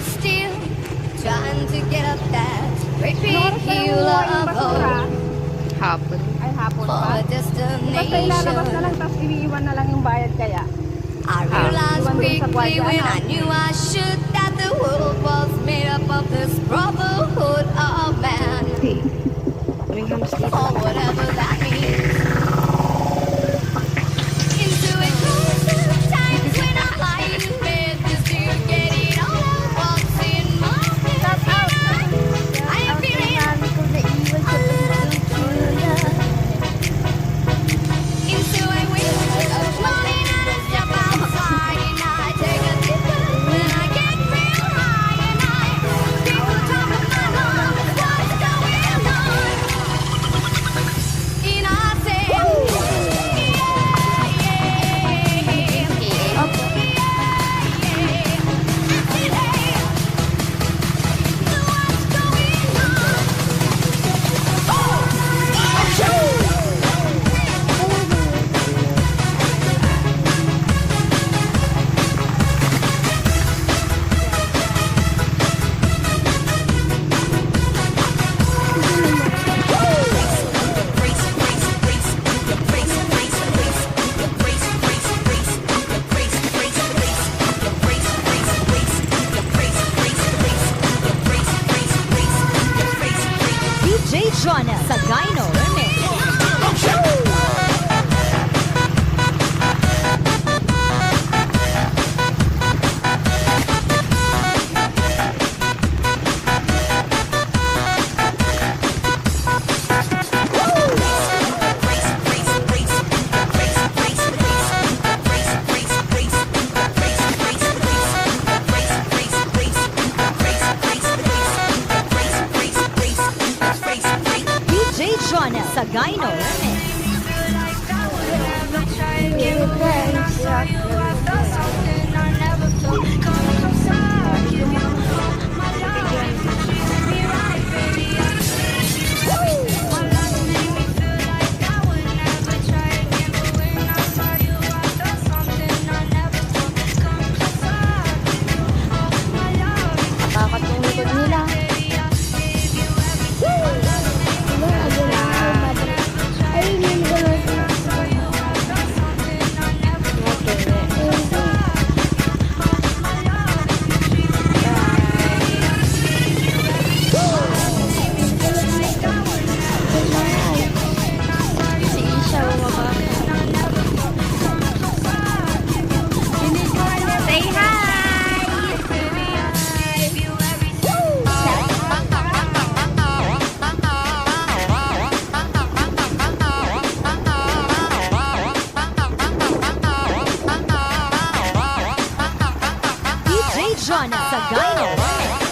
still trying to get up that great big hill of hope Hapon. Ay, hapon for pa. a Basta ilalabas na lang, destination. tapos iniiwan na lang yung bayad kaya. I realized Iwan dun sa quickly gwardiya, when ano? I knew I should that the world was made up of this brotherhood of man, Kaming hams dito. or whatever that means. Into a closer times when I'm lying in bed just to get it all out what's in my head. I am feeling into a winter of morning and I step outside and I take a deep breath when I get real high and I people talk of my love and what's going on. And I say, DJ Jonah sa Gyno Remix. DJ Jonah sa Gyno Remix. Kakatungkod nila. Si Isha bumaba. say hi. DJ Jonah sa Gyno Remix.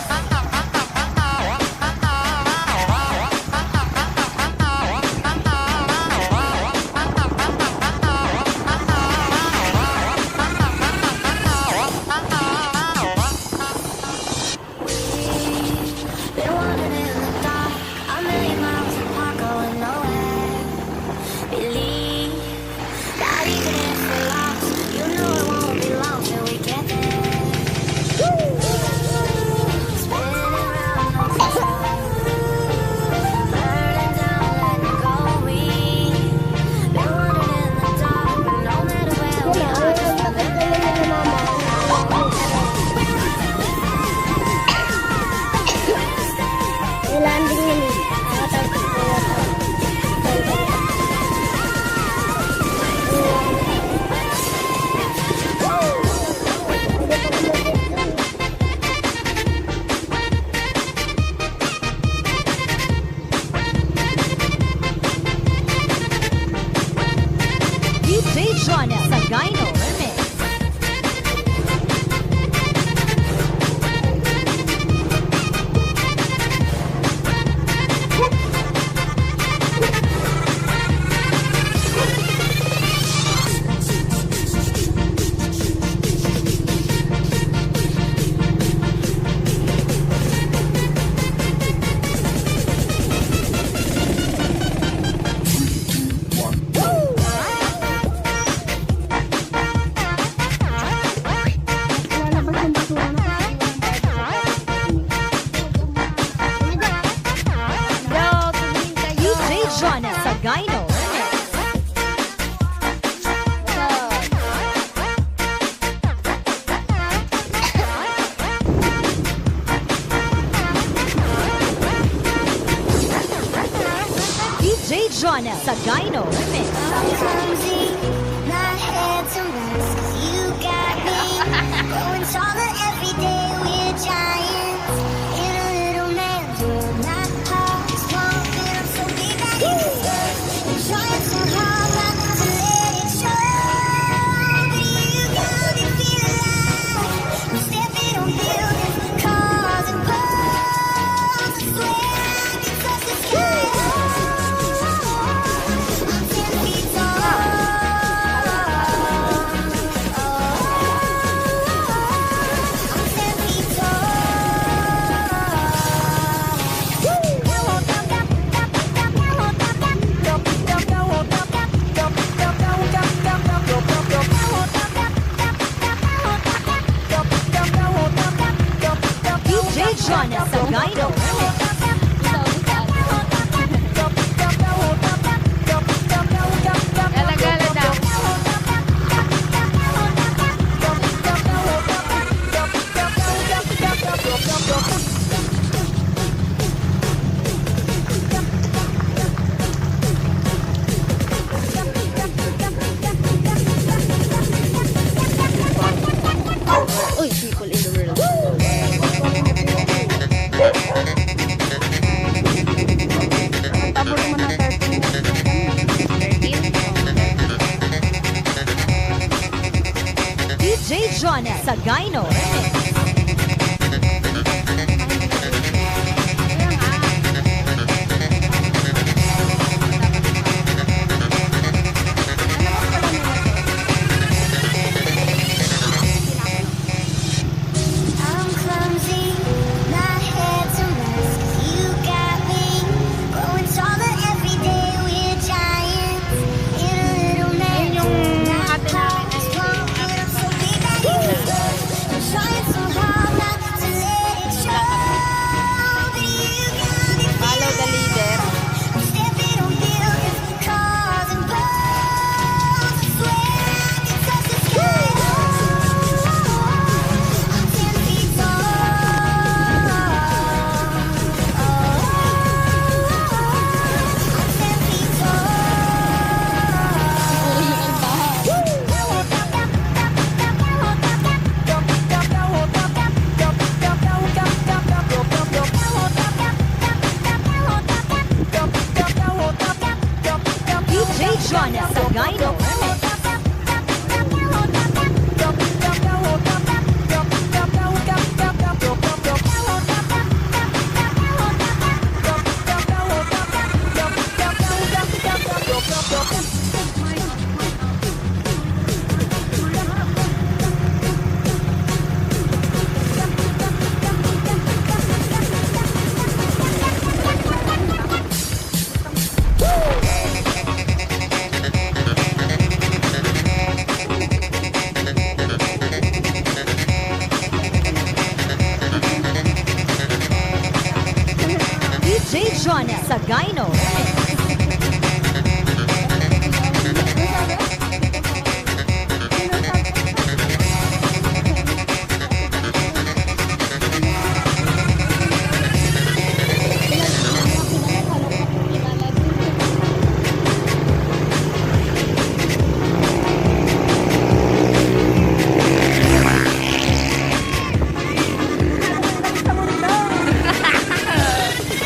Been wandering in the dark, a million miles apart, going nowhere. Believe that even if we're lost, you know it won't be long till we get there. Spinning round on the sun, burning down, letting go. We've been wandering in the dark, but no matter where we are, just know that Ilanding yun eh. Nakatapos ko DJ Jonah sa Gyno Remix. Jonah sa Gyno Remix. DJ Jonah sa Gyno Remix. I'm clumsy, my head's a mess, 'cause you got me growing taller every day. We're giants in a little man's world. My heart's small, but I'm so big that it hurts. I'm trying so hard not to let it show, but you got me feeling like I'm stepping on buildings, cars and poles. I swear I can touch the sky. I'm 10 feet tall. I'm 10 feet tall. DJ Jonah sa Gyno Remix. Gala-gala daw. Uy, people in the world. Tabor mo na 13. DJ Jonah sa Gyno Remix. I'm clumsy, my head's a mess, 'cause you got me growing taller every day. We're giants in a little man's world. My heart's small, but I'm so big that it hurts. I'm trying so hard not to let it show, but you got me Follow the leader. I'm stepping on buildings, cars and poles. I swear I can touch the sky. I'm 10 feet tall. I'm 10 feet DJ Jonah sa Gyno Remix. DJ Jonah sa Gyno Remix.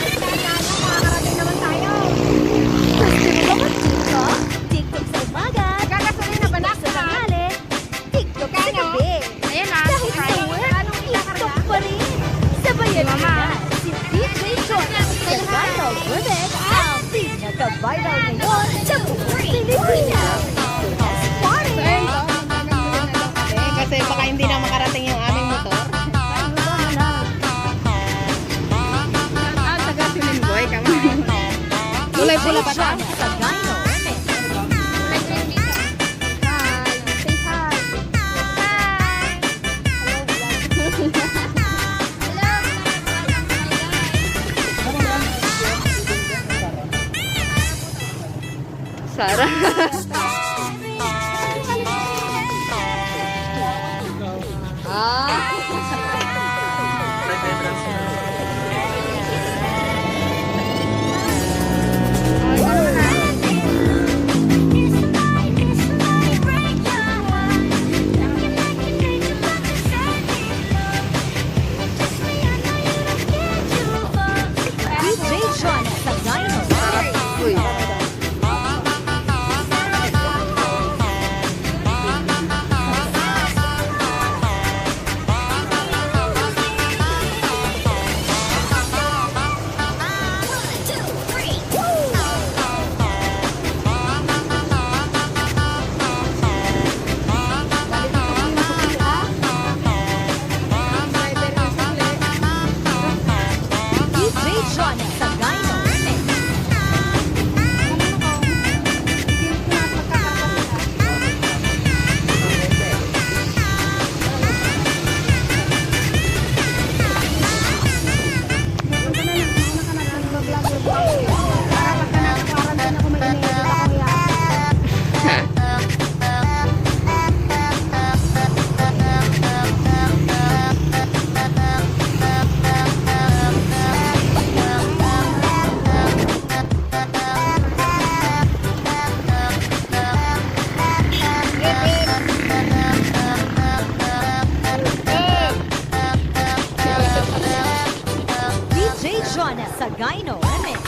Makakarating naman tayo. TikTok sa umaga, Nagkakasunod na ba na? sa tanghali, TikTok sa Kano? gabi. Ayan na. Kahit sa work, TikTok pa rin. Sabayan Si Mama. niya si DJ Jonah sa Gyno Remix, ang pinaka-viral ngayon sa buong Pilipinas. Let's party! Kasi baka hindi na makarating yung aming motor. Taga Silingoy ka mo. Kulay pula DJ pa ta. Jonah sa Gyno Remix. Hi. Say hi. Hello. Sarah. DJ John Sagano. Uy. DJ John Sagano. DJ John Sagano. Remix.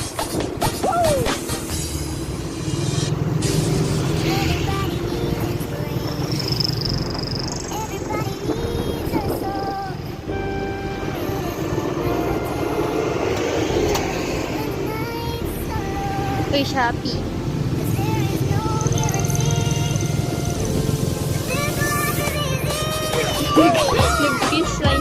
Uy, Shopee. Nag-kiss lang